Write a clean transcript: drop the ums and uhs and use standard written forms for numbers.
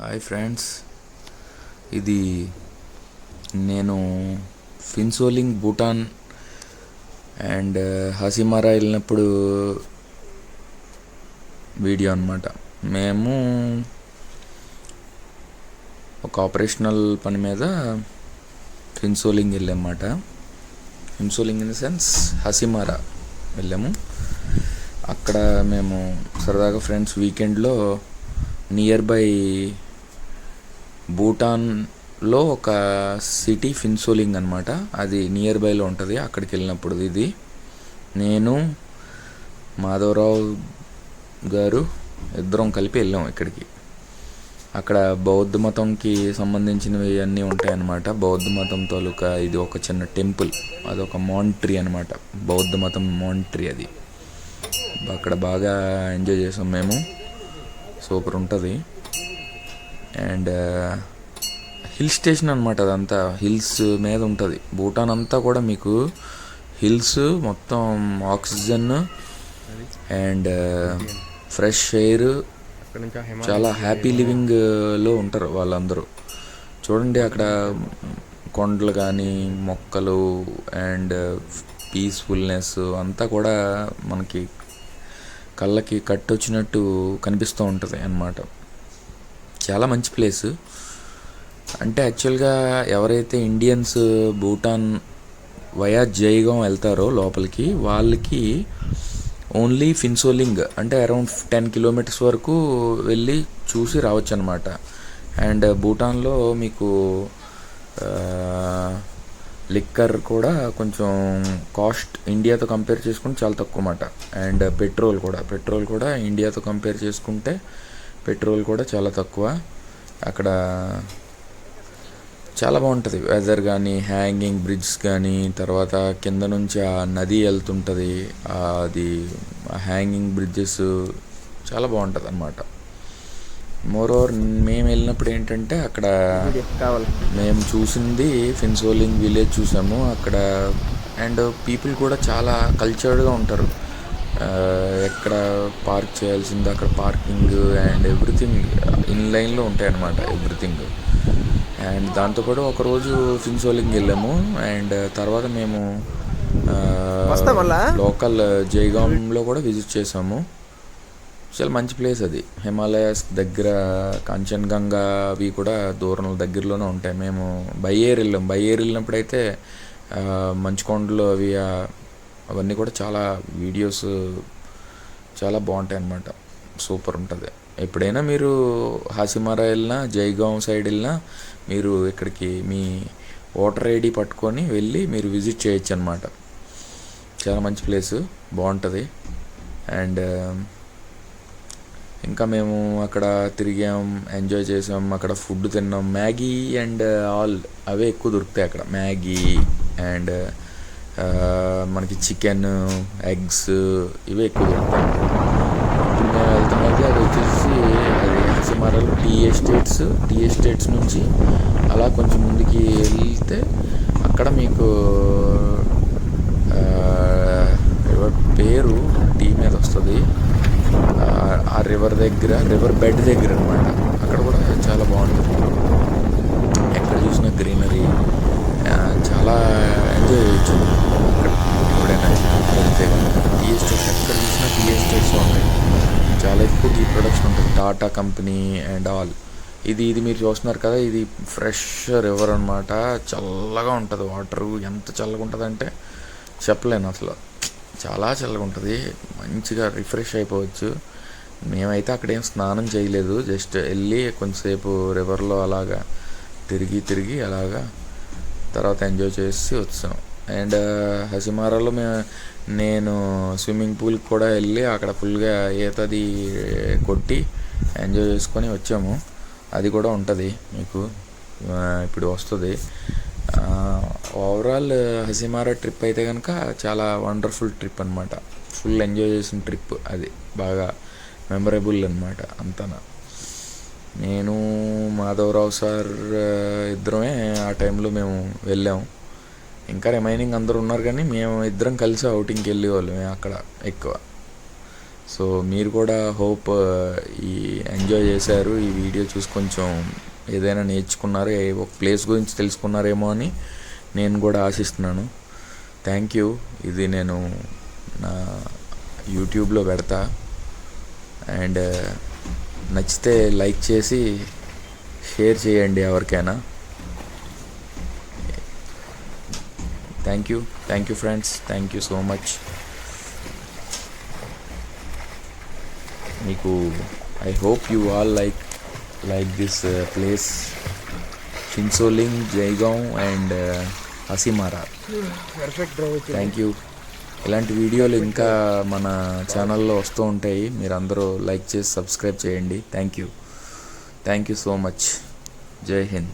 Hi friends, ఇది నేను ఫిన్సోలింగ్ Bhutan and Hasimara వెళ్ళినప్పుడు వీడియో అన్నమాట. మేము ఒక ఆపరేషనల్ పని మీద ఫిన్సోలింగ్ వెళ్ళామన్నమాట. ఫిన్సోలింగ్ ఇన్ ద సెన్స్ హసిమారా వెళ్ళాము. అక్కడ మేము సరదాగా ఫ్రెండ్స్ వీకెండ్లో నియర్ బై భూటాన్లో ఒక సిటీ ఫిన్సోలింగ్ అనమాట, అది నియర్ బైలో ఉంటుంది. అక్కడికి వెళ్ళినప్పుడు ఇది నేను మాధవరావు గారు ఇద్దరం కలిపి వెళ్ళాం ఇక్కడికి. అక్కడ బౌద్ధ మతంకి సంబంధించినవి అన్నీ ఉంటాయన్నమాట. బౌద్ధ మతం తాలూకా ఇది ఒక చిన్న టెంపుల్, అదొక మాంట్రీ అనమాట, బౌద్ధ మతం మాంట్రీ. అది అక్కడ బాగా ఎంజాయ్ చేసాం మేము, సూపర్ ఉంటుంది. అండ్ హిల్ స్టేషన్ అనమాట, అదంతా హిల్స్ మీద ఉంటుంది. భూటాన్ అంతా కూడా మీకు హిల్స్, మొత్తం ఆక్సిజన్ అండ్ ఫ్రెష్ ఎయిర్, చాలా హ్యాపీ లివింగ్లో ఉంటారు వాళ్ళందరూ. చూడండి అక్కడ కొండలు కానీ మొక్కలు అండ్ పీస్ఫుల్నెస్ అంతా కూడా మనకి కళ్ళకి కట్టొచ్చినట్టు కనిపిస్తూ ఉంటుంది అన్నమాట. చాలా మంచి ప్లేస్. అంటే యాక్చువల్గా ఎవరైతే ఇండియన్స్ భూటాన్ వయా జైగాం వెళ్తారో లోపలికి, వాళ్ళకి ఓన్లీ ఫిన్సోలింగ్ అంటే అరౌండ్ 10 కిలోమీటర్స్ వరకు వెళ్ళి చూసి రావచ్చు అనమాట. అండ్ భూటాన్లో మీకు లిక్కర్ కూడా కొంచెం కాస్ట్ ఇండియాతో కంపేర్ చేసుకుంటే చాలా తక్కువ అన్నమాట. అండ్ పెట్రోల్ కూడా ఇండియాతో కంపేర్ చేసుకుంటే పెట్రోల్ కూడా చాలా తక్కువ. అక్కడ చాలా బాగుంటుంది వెదర్ కానీ, హ్యాంగింగ్ బ్రిడ్జ్ కానీ, తర్వాత కింద నుంచి ఆ నది వెళ్తుంటుంది, అది హ్యాంగింగ్ బ్రిడ్జెస్ చాలా బాగుంటుంది అన్నమాట. మోరోవర్ మేము వెళ్ళినప్పుడు ఏంటంటే అక్కడ మేము చూసింది ఫిన్సోలింగ్ విలేజ్ చూసాము అక్కడ. అండ్ పీపుల్ కూడా చాలా కల్చర్డ్గా ఉంటారు. ఎక్కడ పార్క్ చేయాల్సింది అక్కడ పార్కింగ్ అండ్ ఎవ్రీథింగ్ ఇన్లైన్లో ఉంటాయి అన్నమాట, ఎవ్రీథింగ్. అండ్ దాంతోపాటు ఒకరోజు ఫిన్సోలింగ్ వెళ్ళాము. అండ్ తర్వాత మేము లోకల్ జైగాంలో కూడా విజిట్ చేసాము. చాలా మంచి ప్లేస్ అది. హిమాలయాస్ దగ్గర కాంచన్గంగా అవి కూడా దూరంలో దగ్గరలోనే ఉంటాయి. మేము బై ఎయిర్ వెళ్ళినప్పుడైతే మంచు కొండలు అవి అవన్నీ కూడా చాలా వీడియోస్ చాలా బాగుంటాయి అన్నమాట, సూపర్ ఉంటుంది. ఎప్పుడైనా మీరు హాసిమారా వెళ్ళినా, జైగాం సైడ్ వెళ్ళినా మీరు ఇక్కడికి మీ ఓటర్ ఐడి పట్టుకొని వెళ్ళి మీరు విజిట్ చేయొచ్చు అన్నమాట. చాలా మంచి ప్లేసు, బాగుంటుంది. అండ్ ఇంకా మేము అక్కడ తిరిగాం, ఎంజాయ్ చేసాం, అక్కడ ఫుడ్ తిన్నాం. మ్యాగీ అండ్ ఆల్ అవే ఎక్కువ దొరుకుతాయి అక్కడ, మ్యాగీ అండ్ మనకి చికెన్, ఎగ్స్ ఇవే ఎక్కువ దొరుకుతాయి. ఇప్పుడు మేము వెళ్తున్నది అది వచ్చేసి అది హసిమారాలో టీ ఎస్టేట్స్ నుంచి అలా కొంచెం ముందుకి వెళ్తే అక్కడ మీకు రివర్ పేరు టీ మీద వస్తుంది, ఆ రివర్ బెడ్ దగ్గర అనమాట. అక్కడ కూడా చాలా బాగుంటుంది. ఎక్కడ చూసినా గ్రీనరీ, చాలా ఎంజాయ్ చేయొచ్చు అక్కడ ఎప్పుడైనా వెళ్తే. టీ ఎస్టేట్స్ ఎక్కడ చూసినా టీ ఎస్టేట్స్ ఉంటాయి, చాలా ఎక్కువ టీ ప్రొడక్షన్ ఉంటుంది, టాటా కంపెనీ అండ్ ఆల్. ఇది మీరు చూస్తున్నారు కదా, ఇది ఫ్రెష్ రివర్ అనమాట. చల్లగా ఉంటుంది వాటరు, ఎంత చల్లగా ఉంటుంది అంటే చెప్పలేను అసలు. చాలా చల్లగా ఉంటుంది, మంచిగా రిఫ్రెష్ అయిపోవచ్చు. మేమైతే అక్కడేం స్నానం చేయలేదు, జస్ట్ వెళ్ళి కొంచెంసేపు రివర్లో అలాగా తిరిగి అలాగా తర్వాత ఎంజాయ్ చేసి వచ్చాం. అండ్ హసిమారాలో నేను స్విమ్మింగ్ పూల్కి కూడా వెళ్ళి అక్కడ ఫుల్గా ఈతది కొట్టి ఎంజాయ్ చేసుకొని వచ్చాము. అది కూడా ఉంటుంది మీకు, ఇప్పుడు వస్తుంది. ఓవరాల్ హసిమారా ట్రిప్ అయితే కనుక చాలా వండర్ఫుల్ ట్రిప్ అనమాట, ఫుల్ ఎంజాయ్ చేసిన ట్రిప్ అది, బాగా మెమరబుల్ అనమాట అంతా. నేను మాధవరావు సార్ ఇద్దరమే ఆ టైంలో మేము వెళ్ళాము. ఇంకా రిమైనింగ్ అందరూ ఉన్నారు కానీ మేము ఇద్దరం కలిసి అవుటింగ్కి వెళ్ళేవాళ్ళం అక్కడ ఎక్కువ. సో మీరు కూడా హోప్ ఈ ఎంజాయ్ చేశారు, ఈ వీడియో చూసి కొంచెం ఏదైనా నేర్చుకున్నారు, ఒక ప్లేస్ గురించి తెలుసుకున్నారేమో అని నేను కూడా ఆశిస్తున్నాను. Thank you. ఇది నేను నా యూట్యూబ్లో పెడతా. అండ్ నచ్చితే లైక్ చేసి షేర్ చేయండి ఎవరికైనా. Thank you friends, thank you so much. మీకు I hope you all like this place, Chinsoling, Jaigaon and Hasimara. Thank you. ఇలాంటి వీడియోలు ఇంకా మన ఛానల్లో వస్తూ ఉంటాయి. మీరు అందరూ లైక్ చేసి సబ్స్క్రైబ్ చేయండి. Thank you so much. జై హింద్.